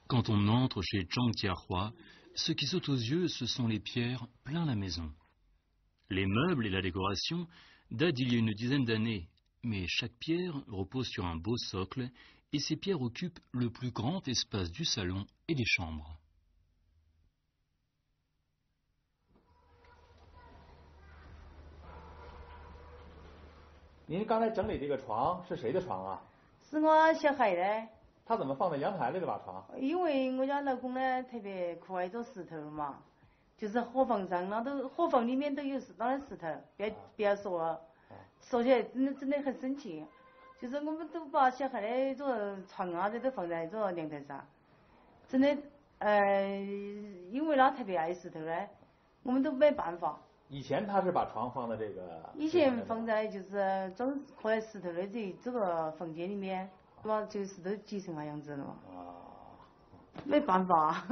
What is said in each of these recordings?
Quand on entre chez Zhang Jiahua, ce qui saute aux yeux, ce sont les pierres plein la maison. Les meubles et la décoration datent d'il y a une dizaine d'années, mais chaque pierre repose sur un beau socle et ces pierres occupent le plus grand espace du salon et des chambres.您刚才整理这个床是谁的床啊？是我小孩的。他怎么放在阳台里的把床？因为我家老公呢特别酷爱做石头嘛，就是河房上那都河房里面都有那石头，不要说了，说起来真的很生气。就是我们都把小孩的这个床啊这都放在这个阳台上，真的因为他特别爱石头呢，我们都没办法。以前他是把床放在这个。以前放在就是装刻在石头的这个房间里面。就是都挤成那样子了嘛，没办法。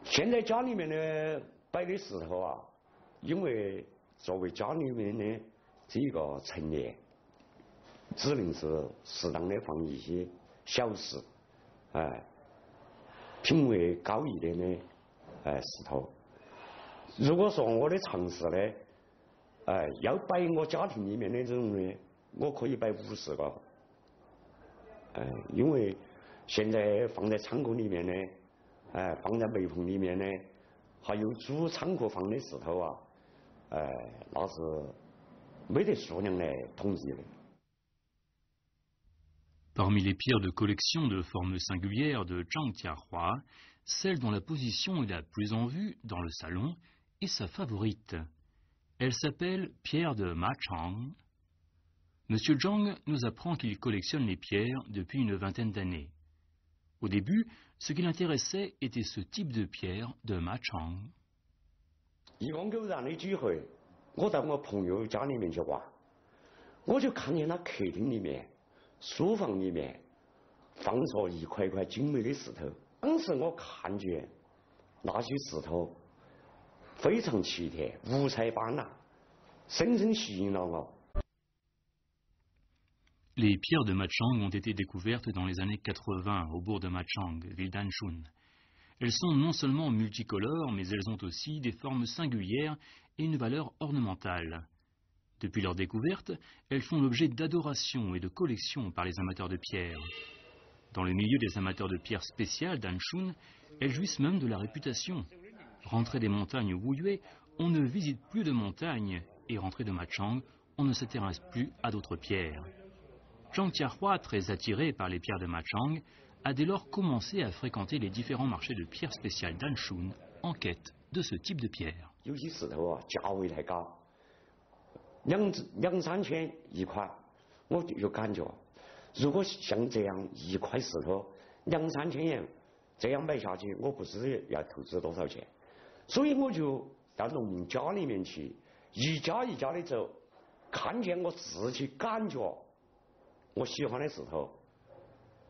现在家里面呢摆的石头啊，因为作为家里面的这个陈列，只能是适当的放一些小石，品位高一点的石头。如果说我的床石呢，要摆我家庭里面的这种呢，我可以摆50个。因为现在放在仓库里面呢，放在煤棚里面呢，还有主仓库放的石头啊，那是没得数量来统计的。Parmi les pierres de collection de forme singulière de Zhang Jiahua, celle dont la position est la plus en vue dans le salon est sa favorite. Elle s'appelle pierre de Ma Chang. Monsieur Zhang nous apprend qu'il collectionne les pierres depuis une vingtaine d'années. Au début, ce qui l'intéressait était ce type de pierre de Ma Chang. 一个偶然的机会，我到我朋友家里面去玩，我就看见他客厅里面、书房里面放着一块块精美的石头。当时我看见那些石头非常奇特、五彩斑斓，深深吸引了我。Les pierres de Machang ont été découvertes dans les années 80 au bourg de Machang, ville d'Anshun. Elles sont non seulement multicolores, mais elles ont aussi des formes singulières et une valeur ornementale. Depuis leur découverte, elles font l'objet d'adoration et de collection par les amateurs de pierres. Dans le milieu des amateurs de pierres spéciales d'Anshun, elles jouissent même de la réputation. Rentré des montagnes Wuyue, on ne visite plus de montagnes, et rentré de Machang, on ne s'intéresse plus à d'autres pierres. Zhang Jiahua, très attiré par les pierres de Machang, a dès lors commencé à fréquenter les différents marchés de pierres spéciales d'Anshun en quête de ce type de pierre. 有些石头啊，价位太高，2、3千一块，我就感觉，如果像这样一块石头2、3千元，这样买下去，我不知要投资多少钱，所以我就到农民家里面去，一家一家的走，看见我自己感觉。我喜欢的石头，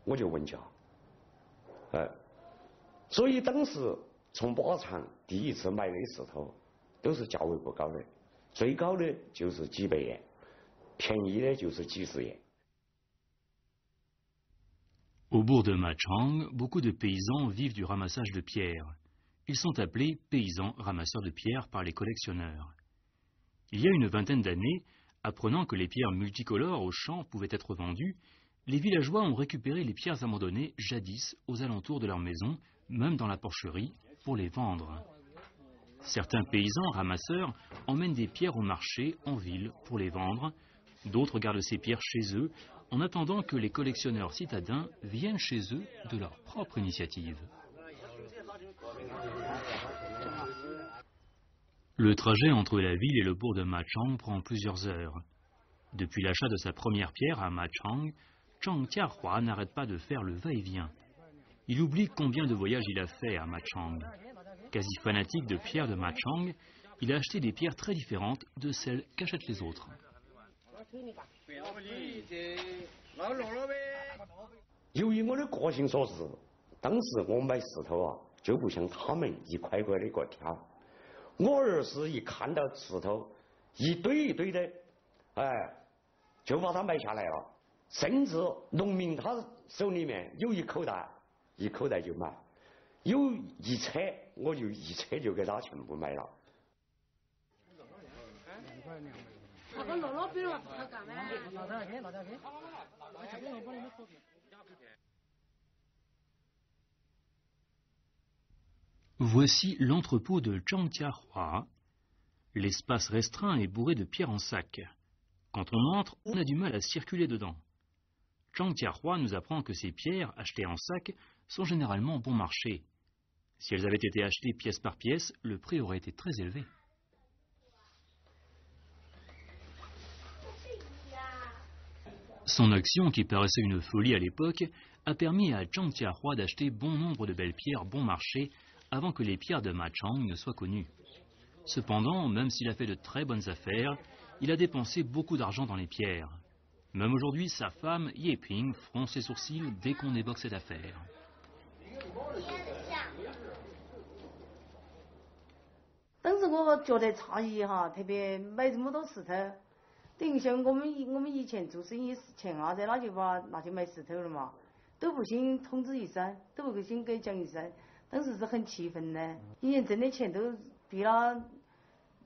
我就问价，所以当时从马场第一次买的石头，都是价位不高的，最高的就是几百元，便宜的就是几十元。Au bourg de Machang, beaucoup de paysans vivent du ramassage de pierres. Ils sont appelés paysans ramasseurs de pierres par les collectionneurs. Il y a une vingtaine d'années, apprenant que les pierres multicolores au champ pouvaient être vendues, les villageois ont récupéré les pierres abandonnées jadis aux alentours de leur maison, même dans la porcherie, pour les vendre. Certains paysans ramasseurs emmènent des pierres au marché, en ville, pour les vendre. D'autres gardent ces pierres chez eux, en attendant que les collectionneurs citadins viennent chez eux de leur propre initiative. Le trajet entre la ville et le bourg de Machang prend plusieurs heures. Depuis l'achat de sa première pierre à Machang, Zhang Jiahua n'arrête pas de faire le va-et-vient. Il oublie combien de voyages il a fait à Machang. Quasi fanatique de pierres de Machang, il a acheté des pierres très différentes de celles qu'achètent les autres. 由于我的个性所致，当时我买石头啊，就不像他们一块块的给我挑。我而是一看到石头一堆一堆的，就把它买下来了。甚至农民他手里面有一口袋，一口袋就买，有一车我就一车就给他全部买了。Voici l'entrepôt de Zhangjiahua. L'espace restreint est bourré de pierres en sac. Quand on entre, on a du mal à circuler dedans. Zhangjiahua nous apprend que ces pierres, achetées en sac, sont généralement bon marché. Si elles avaient été achetées pièce par pièce, le prix aurait été très élevé. Son action, qui paraissait une folie à l'époque, a permis à Zhangjiahua d'acheter bon nombre de belles pierres bon marché avant que les pierres de Machang ne soient connues. Cependant, même s'il a fait de très bonnes affaires, il a dépensé beaucoup d'argent dans les pierres. Même aujourd'hui, sa femme, Ye Ping, fronce ses sourcils dès qu'on évoque cette affaire. 但是我觉得差异哈，特别买这么多石头，等于像我们以前做生意欠伢子，那就买石头了嘛，都不兴通知一声，都不兴给讲一声，当时是很气愤的。以前挣的钱都比了，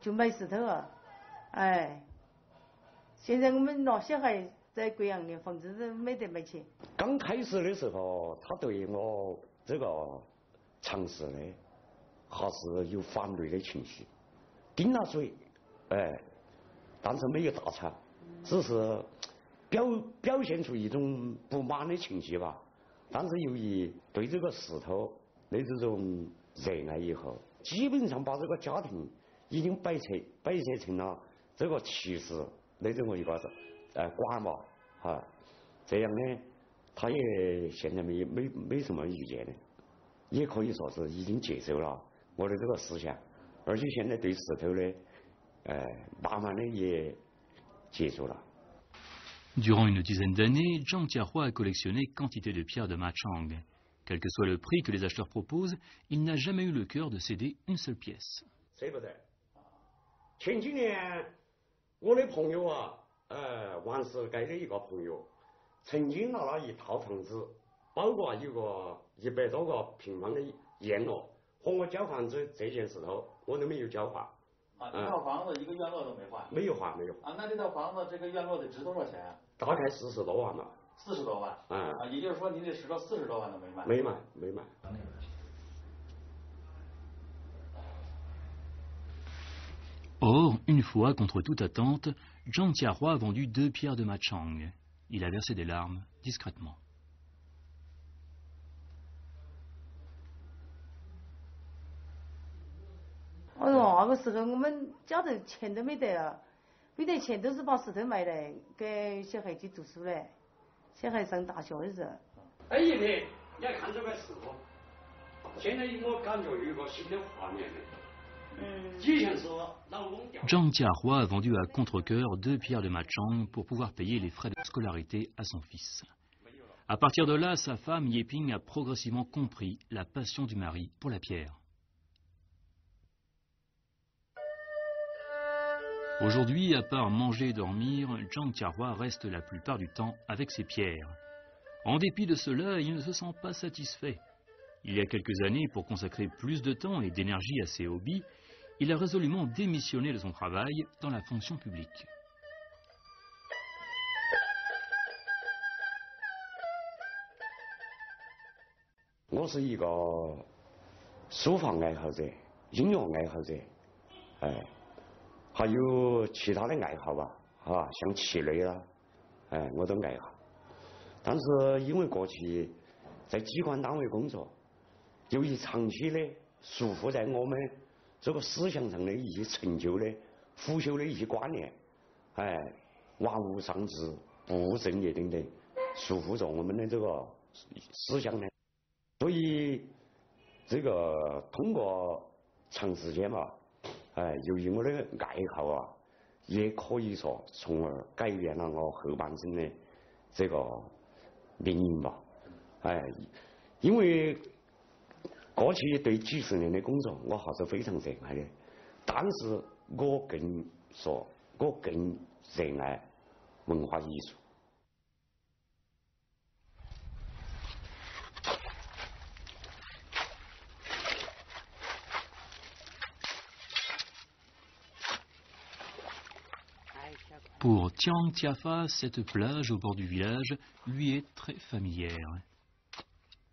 就买石头了，哎，现在我们那小孩在贵阳连房子都没得买起。刚开始的时候，他对我这个尝试的。 还是有反对的情绪，顶了嘴，哎，但是没有大吵，只是表现出一种不满的情绪吧。但是由于对这个石头的这种热爱以后，基本上把这个家庭已经摆设成了这个骑士的这么一个管嘛，哈，这样呢，他也现在没什么意见的，也可以说是已经接受了。 我的这个思想，而且现在对石头呢，慢慢的也接受了。Durant une dizaine d'années, Zhangjiahua a collectionné quantité de pierres de Machang. Quel que soit le prix que les acheteurs proposent, il n'a jamais eu le cœur de céder une seule pièce. 舍不得。前几年，我的朋友啊，王石街的一个朋友，曾经拿了一套房子，包括有个100多个平方的院落。 和我交换这件事头，我都没有交换。啊，一套房子一个院落都没换。没有换，没有。啊，那这套房子这个院落得值多少钱啊？大概40多万吧。40多万。啊，也就是说您这石头40多万都没卖。没卖。Or, une fois, contre toute attente, Zhangjiahua a vendu 2 pierres de Machang. Il a versé des larmes discrètement. 哎呦，那个时候我们家头钱都没得了，没得钱都是把石头卖来给小孩去读书嘞，小孩上大学的时候。哎，一平，你来看这个石头，现在我感觉有一个新的画面了。以前是老翁掉。Zhangjiahua a vendu à contre-cœur 2 pierres de Machang pour pouvoir payer les frais de scolarité à son fils. À partir de là, sa femme Ye Ping a progressivement compris la passion du mari pour la pierre. Aujourd'hui, à part manger et dormir, Zhangjiahua reste la plupart du temps avec ses pierres. En dépit de cela, il ne se sent pas satisfait. Il y a quelques années, pour consacrer plus de temps et d'énergie à ses hobbies, il a résolument démissionné de son travail dans la fonction publique. 我是一个书法爱好者、音乐爱好者，还有其他的爱好吧，像棋类啦，我都爱好。但是因为过去在机关单位工作，由于长期的束缚在我们这个思想上的一些陈旧的、腐朽的一些观念，玩物丧志、不务正业等等，束缚着我们的这个思想呢。所以这个通过长时间嘛。 由于我的爱好啊，也可以说从而改变了我后半生的这个命运吧。因为过去对几十年的工作，我还是非常热爱的，但是我更热爱文化艺术。Pour Tiang Tiafa, cette plage au bord du village lui est très familière.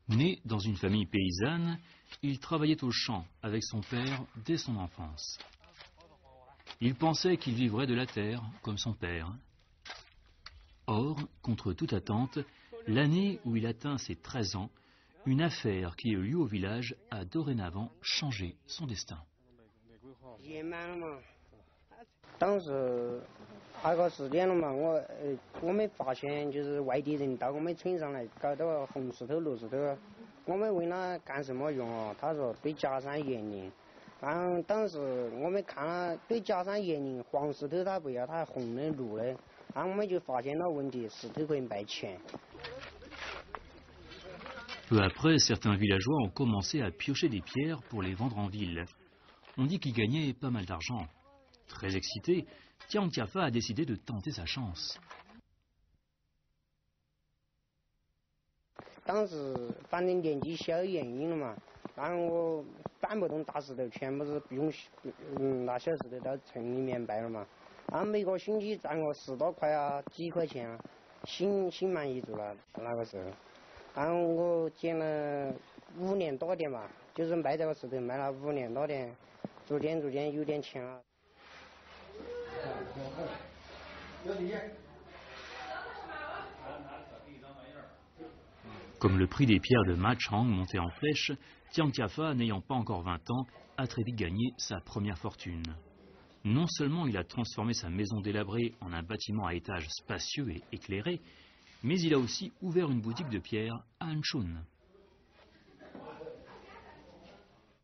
Né dans une famille paysanne, il travaillait au champ avec son père dès son enfance. Il pensait qu'il vivrait de la terre comme son père. Or, contre toute attente, l'année où il atteint ses 13 ans, une affaire qui a eu lieu au village a dorénavant changé son destin. 当时那个时间了嘛，我们发现就是外地人到我们村上来搞这个红石头、绿石头，我们问他干什么用哦？他说对假山岩林。然后当时我们看了对假山岩林，黄石头他不要，他还红的、绿的，然后我们就发现了问题，石头可以卖钱。 Peu après, certains villageois ont commencé à piocher des pierres pour les vendre en ville. On dit qu'ils gagnaient pas mal d'argent. Très excité, Tiang Tiafa a décidé de tenter sa chance. 当时反正年纪小原因了嘛，然后我搬不动大石头，全部是用拿小石头到城里面卖了嘛。然后每个星期赚个10多块啊，几块钱啊，心满意足了那个时候。然后我捡了5年多点嘛，就是卖这个石头卖了5年多点，逐渐有点钱了。 Comme le prix des pierres de Ma Chang montait en flèche, Tiang Tiafa, n'ayant pas encore 20 ans, a très vite gagné sa première fortune. Non seulement il a transformé sa maison délabrée en un bâtiment à étages spacieux et éclairé, mais il a aussi ouvert une boutique de pierres à Anshun.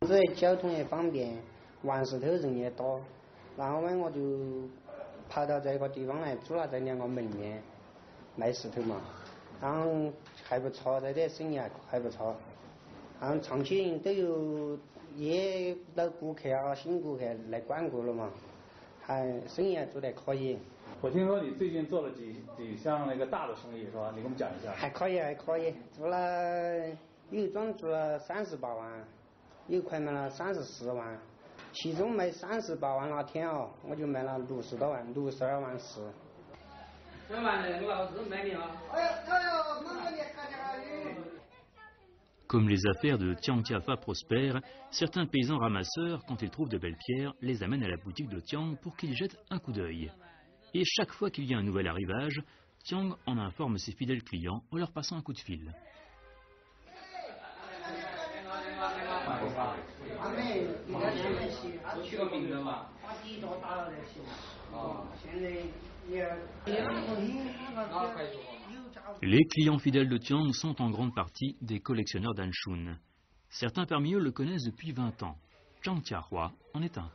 这交通也方便，玩石头人也多，然后呢我就跑到这个地方来，租了这2个门面卖石头嘛，然后还不错，这点生意还不错，然后长期都有也老顾客啊、新顾客来光顾了嘛，还生意还做得可以。 我听说你最近做了几项那个大的生意是吧？你给我们讲一下。还可以，做了有一桩做了38万，有块卖了34万，其中卖38万那天哦，我就卖了60多万，62万4。这玩意老是卖你啊！Comme les affaires de Tiang Tiafa prospèrent, certains paysans ramasseurs, quand ils trouvent de belles pierres, les amènent à la boutique de Tiang pour qu'ils jettent un coup d'œil. Et chaque fois qu'il y a un nouvel arrivage, Tiang en informe ses fidèles clients en leur passant un coup de fil. Les clients fidèles de Tiang sont en grande partie des collectionneurs d'Anshun. Certains parmi eux le connaissent depuis 20 ans. Zhang Tiahua en est un.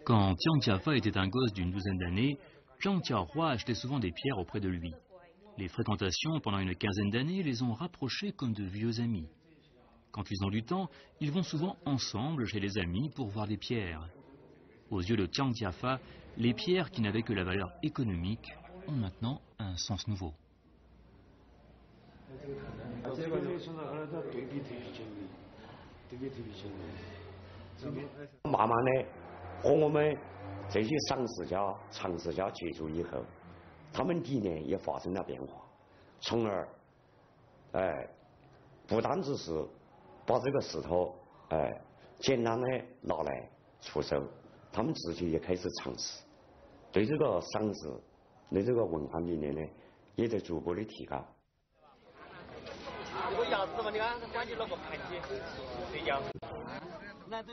Quand Tiang Tiafa était un gosse d'une douzaine d'années, Zhang Tiahua achetait souvent des pierres auprès de lui. Les fréquentations pendant une quinzaine d'années les ont rapprochés comme de vieux amis. Quand ils ont du temps, ils vont souvent ensemble chez les amis pour voir les pierres. Aux yeux de Tiang Tiafa, les pierres qui n'avaient que la valeur économique ont maintenant un sens nouveau. 慢慢的和我们这些赏识家、藏识家接触以后，他们理念也发生了变化，从而不单只是把这个石头简单的拿来出售，他们自己也开始尝试，对这个赏识、对这个文化理念呢，也在逐步的提高。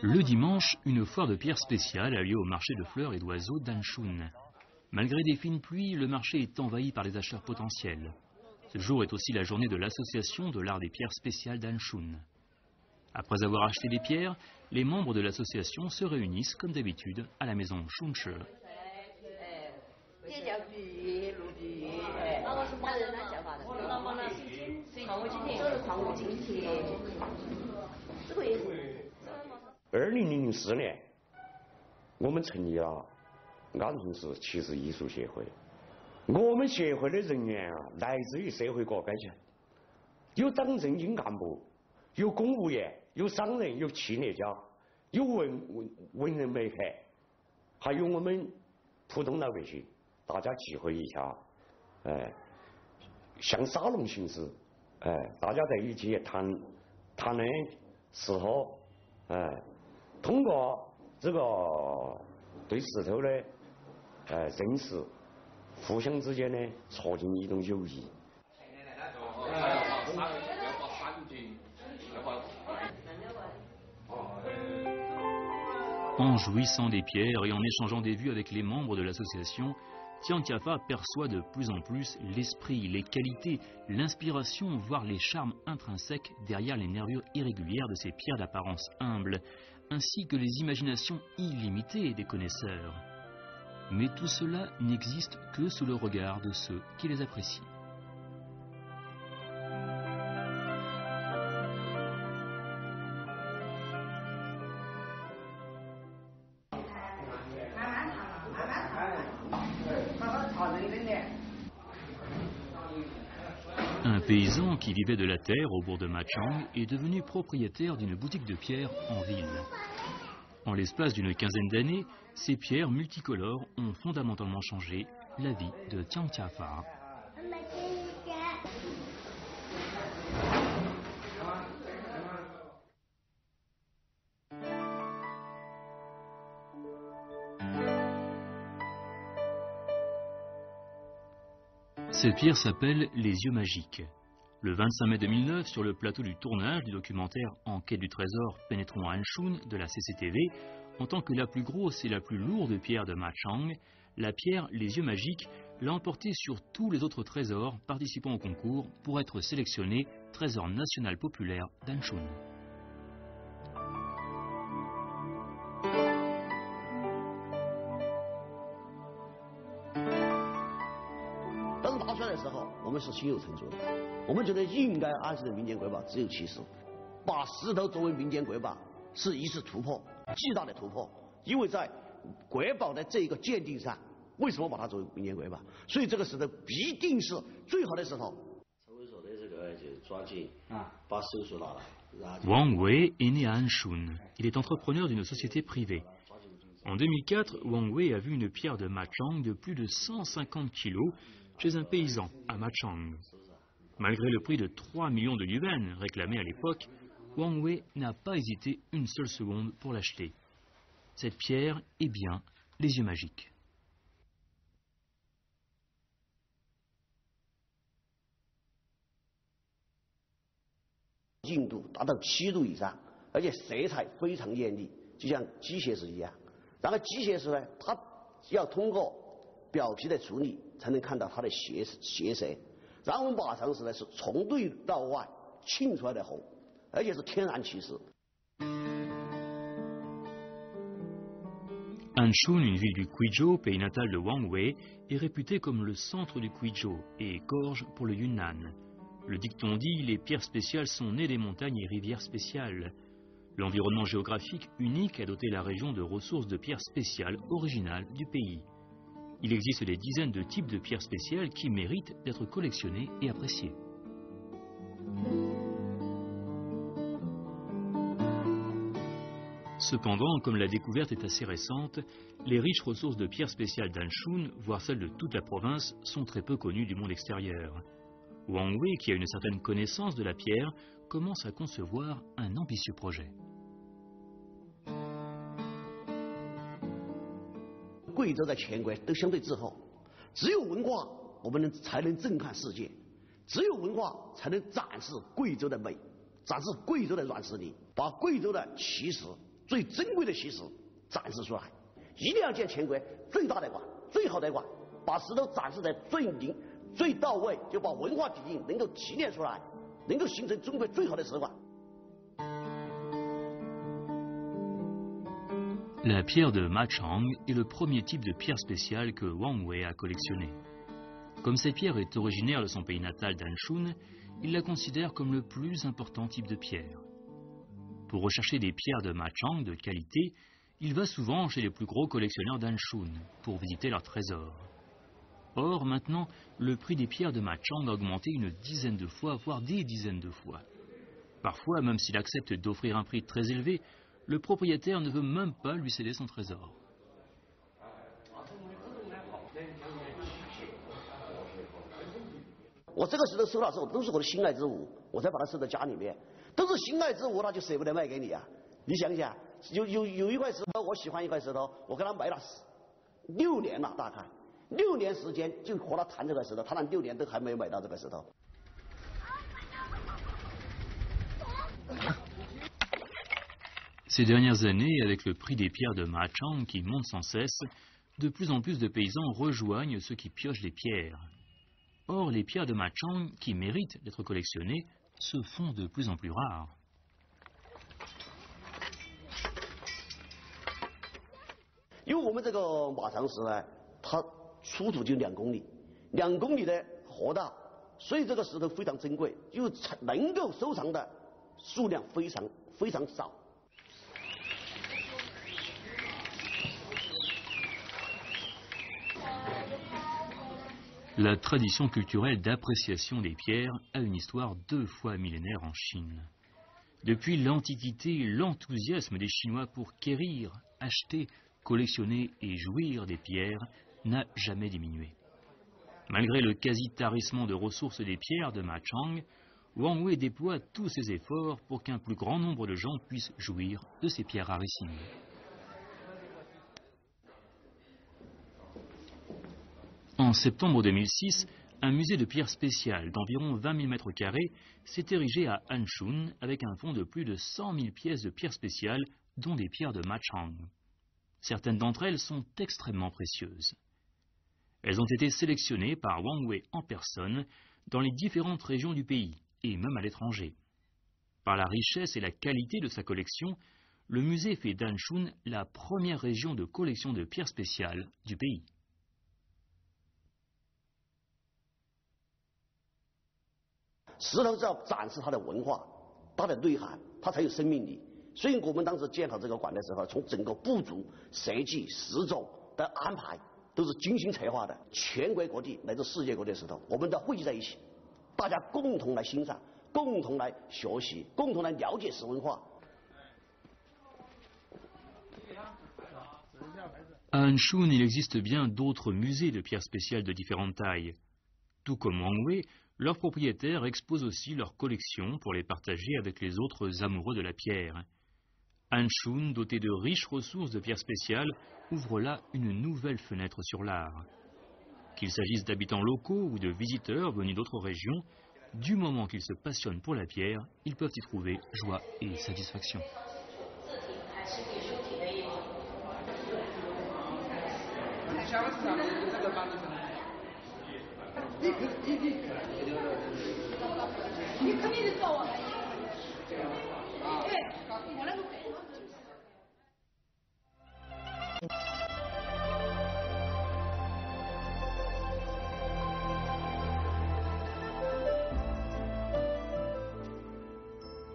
Le dimanche, une foire de pierres spéciales a lieu au marché de fleurs et d'oiseaux d'Anshun. Malgré des fines pluies, le marché est envahi par les acheteurs potentiels. Ce jour est aussi la journée de l'association de l'art des pierres spéciales d'Anshun. Après avoir acheté des pierres, les membres de l'association se réunissent comme d'habitude à la maison Shunche. En 2004年，我们成立了安顺市骑士艺术协会。我们协会的人员啊，来自于社会各界，有党政军干部，有公务员，有商人，有企业家，有文人美客，还有我们普通老百姓，大家集会一下，像沙龙形式，大家在一起谈的时候，通过这个对石头的认识，互相之间呢促进一种友谊。En jouissant des pierres et en échangeant des vues avec les membres de l'association, Tian Tiafa perçoit de plus en plus l'esprit, les qualités, l'inspiration, voire les charmes intrinsèques derrière les nervures irrégulières de ces pierres d'apparence humble, ainsi que les imaginations illimitées des connaisseurs. Mais tout cela n'existe que sous le regard de ceux qui les apprécient. Un paysan qui vivait de la terre au bourg de Machang est devenu propriétaire d'une boutique de pierres en ville. En l'espace d'une quinzaine d'années, ces pierres multicolores ont fondamentalement changé la vie de Tian Tiafa. Cette pierre s'appelle les yeux magiques. Le 25 mai 2009, sur le plateau du tournage du documentaire En quête du trésor pénétrons à Anshun de la CCTV, en tant que la plus grosse et la plus lourde pierre de Machang, la pierre Les Yeux Magiques l'a emporté sur tous les autres trésors participant au concours pour être sélectionné trésor national populaire d'Anshun. Wang Wei est né à Anshun. Il est entrepreneur d'une société privée. En 2004, Wang Wei a vu une pierre de Machang de plus de 150 kilos chez un paysan à Machang. Malgré le prix de 3 millions de yuan réclamé à l'époque, Wang Wei n'a pas hésité une seule seconde pour l'acheter. Cette pierre est bien les yeux magiques. Anshun, une ville du Guizhou, pays natal de Wang Wei, est réputée comme le centre du Guizhou et gorge pour le Yunnan. Le dicton dit, les pierres spéciales sont nées des montagnes et rivières spéciales. L'environnement géographique unique a doté la région de ressources de pierres spéciales originales du pays. Il existe des dizaines de types de pierres spéciales qui méritent d'être collectionnées et appréciées. Cependant, comme la découverte est assez récente, les riches ressources de pierres spéciales d'Anshun, voire celles de toute la province, sont très peu connues du monde extérieur. Wang Wei, qui a une certaine connaissance de la pierre, commence à concevoir un ambitieux projet. La pierre de Machang est le premier type de pierre spéciale que Wang Wei a collectionné. Comme cette pierre est originaire de son pays natal d'Anshun, il la considère comme le plus important type de pierre. Pour rechercher des pierres de Machang de qualité, il va souvent chez les plus gros collectionneurs d'Anshun pour visiter leurs trésors. Or, maintenant, le prix des pierres de Machang a augmenté une dizaine de fois, voire des dizaines de fois. Parfois, même s'il accepte d'offrir un prix très élevé, le propriétaire ne veut même pas lui céder son trésor. 我这个石头收到之后都是我的心爱之物，我才把它收到家里面，都是心爱之物，那就舍不得卖给你啊！你想想，有一块石头，我喜欢一块石头，我跟他买了6年了，大概6年时间就和他谈这块石头，他那6年都还没有买到这块石头。 Ces dernières années, avec le prix des pierres de Machang qui monte sans cesse, de plus en plus de paysans rejoignent ceux qui piochent les pierres. Or, les pierres de Machang, qui méritent d'être collectionnées, se font de plus en plus rares. Parce que 我们这个马长石呢，它出土就2公里，2公里的河道，所以这个石头非常珍贵，就能够收藏的数量非常少。 La tradition culturelle d'appréciation des pierres a une histoire 2 fois millénaire en Chine. Depuis l'Antiquité, l'enthousiasme des Chinois pour quérir, acheter, collectionner et jouir des pierres n'a jamais diminué. Malgré le quasi-tarissement de ressources des pierres de Machang, Wang Wei déploie tous ses efforts pour qu'un plus grand nombre de gens puissent jouir de ces pierres rarissimes. En septembre 2006, un musée de pierres spéciales d'environ 20 000 m² s'est érigé à Anshun avec un fonds de plus de 100 000 pièces de pierres spéciales, dont des pierres de Machang. Certaines d'entre elles sont extrêmement précieuses. Elles ont été sélectionnées par Wang Wei en personne dans les différentes régions du pays, et même à l'étranger. Par la richesse et la qualité de sa collection, le musée fait d'Anshun la première région de collection de pierres spéciales du pays. 石头是要展示它的文化、它的内涵，它才有生命力。所以我们当时建好这个馆的时候，从整个布局、设计、石种的安排都是精心策划的。全国各地乃至世界各地的石头，我们都汇集在一起，大家共同来欣赏，共同来学习，共同来了解石文化。 À Anshun, il existe bien d'autres musées de pierres spéciales de différentes tailles. Tout comme Wang Wei, leurs propriétaires exposent aussi leurs collections pour les partager avec les autres amoureux de la pierre. Anshun, doté de riches ressources de pierres spéciales, ouvre là une nouvelle fenêtre sur l'art. Qu'il s'agisse d'habitants locaux ou de visiteurs venus d'autres régions, du moment qu'ils se passionnent pour la pierre, ils peuvent y trouver joie et satisfaction.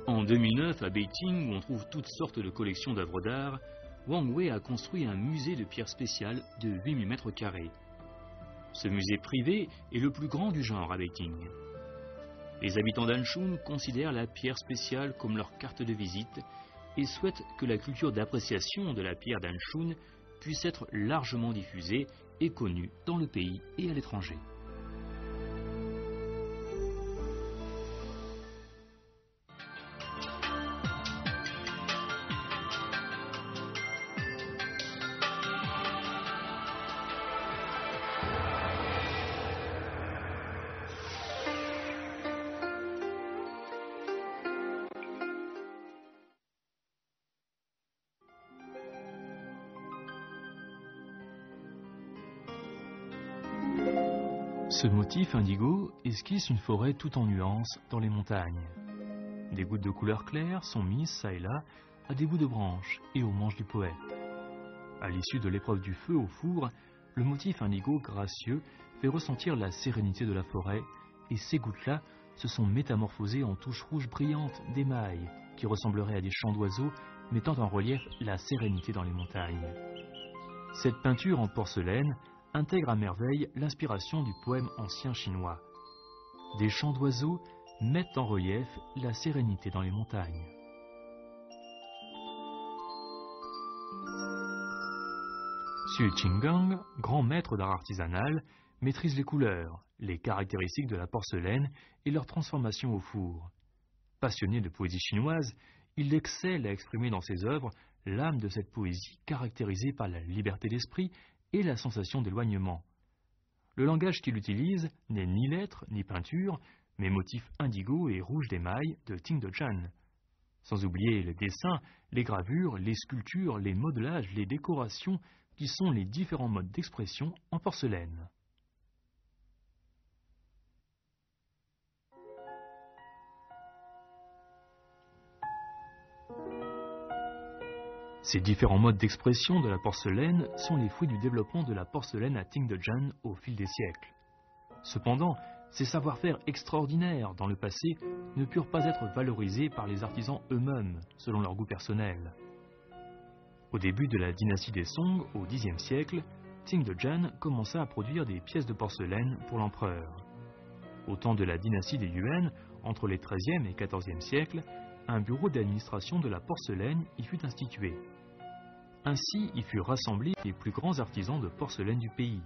En 2009, à Beijing, où on trouve toutes sortes de collections d'œuvres d'art, Wang Wei a construit un musée de pierres spéciales de 8000 m². Ce musée privé est le plus grand du genre à Beijing. Les habitants d'Anshun considèrent la pierre spéciale comme leur carte de visite et souhaitent que la culture d'appréciation de la pierre d'Anshun puisse être largement diffusée et connue dans le pays et à l'étranger. Ce motif indigo esquisse une forêt tout en nuances dans les montagnes. Des gouttes de couleur claire sont mises çà et là à des bouts de branches et aux manches du poète. À l'issue de l'épreuve du feu au four, le motif indigo gracieux fait ressentir la sérénité de la forêt et ces gouttes-là se sont métamorphosées en touches rouges brillantes d'émail qui ressembleraient à des chants d'oiseaux mettant en relief la sérénité dans les montagnes. Cette peinture en porcelaine intègre à merveille l'inspiration du poème ancien chinois. Des chants d'oiseaux mettent en relief la sérénité dans les montagnes. Xu Qinggang, grand maître d'art artisanal, maîtrise les couleurs, les caractéristiques de la porcelaine et leur transformation au four. Passionné de poésie chinoise, il excelle à exprimer dans ses œuvres l'âme de cette poésie caractérisée par la liberté d'esprit et la sensation d'éloignement. Le langage qu'il utilise n'est ni lettres ni peinture, mais motifs indigo et rouge d'émail de Ting de Zhan. Sans oublier les dessins, les gravures, les sculptures, les modelages, les décorations, qui sont les différents modes d'expression en porcelaine. Ces différents modes d'expression de la porcelaine sont les fruits du développement de la porcelaine à Ting de Zhan au fil des siècles. Cependant, ces savoir-faire extraordinaires dans le passé ne purent pas être valorisés par les artisans eux-mêmes, selon leur goût personnel. Au début de la dynastie des Song, au Xe siècle, Ting de Zhan commença à produire des pièces de porcelaine pour l'empereur. Au temps de la dynastie des Yuan, entre les XIIIe et XIVe siècles, un bureau d'administration de la porcelaine y fut institué. Ainsi y furent rassemblés les plus grands artisans de porcelaine du pays.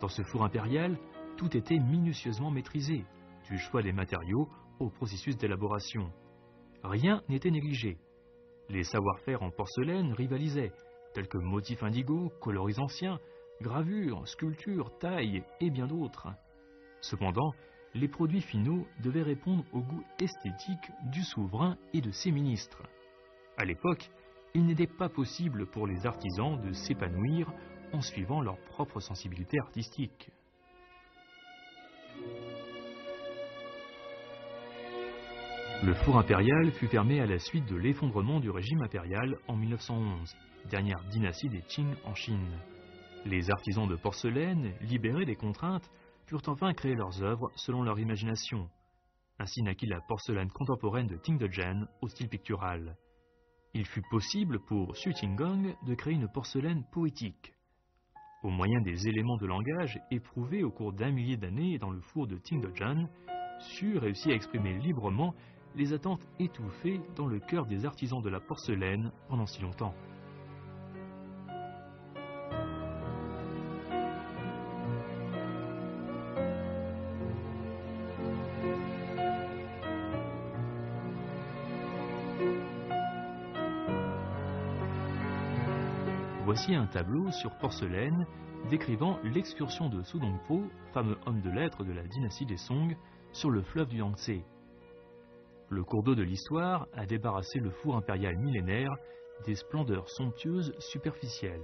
Dans ce four impérial, tout était minutieusement maîtrisé, du choix des matériaux au processus d'élaboration. Rien n'était négligé. Les savoir-faire en porcelaine rivalisaient, tels que motifs indigo, coloris anciens, gravures, sculptures, tailles et bien d'autres. Cependant, les produits finaux devaient répondre au goût esthétique du souverain et de ses ministres. À l'époque, il n'était pas possible pour les artisans de s'épanouir en suivant leur propre sensibilité artistique. Le four impérial fut fermé à la suite de l'effondrement du régime impérial en 1911, dernière dynastie des Qing en Chine. Les artisans de porcelaine, libérés des contraintes, purent enfin créer leurs œuvres selon leur imagination. Ainsi naquit la porcelaine contemporaine de Ting de Zhan au style pictural. Il fut possible pour Xu Qinggang de créer une porcelaine poétique. Au moyen des éléments de langage éprouvés au cours d'un millier d'années dans le four de Ting de Zhan, Xu réussit à exprimer librement les attentes étouffées dans le cœur des artisans de la porcelaine pendant si longtemps. Voici un tableau sur porcelaine décrivant l'excursion de Su Dongpo, fameux homme de lettres de la dynastie des Song, sur le fleuve du Yangtze. Le cours d'eau de l'histoire a débarrassé le four impérial millénaire des splendeurs somptueuses superficielles.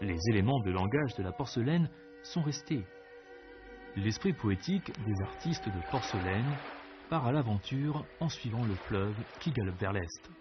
Les éléments de langage de la porcelaine sont restés. L'esprit poétique des artistes de porcelaine part à l'aventure en suivant le fleuve qui galope vers l'est.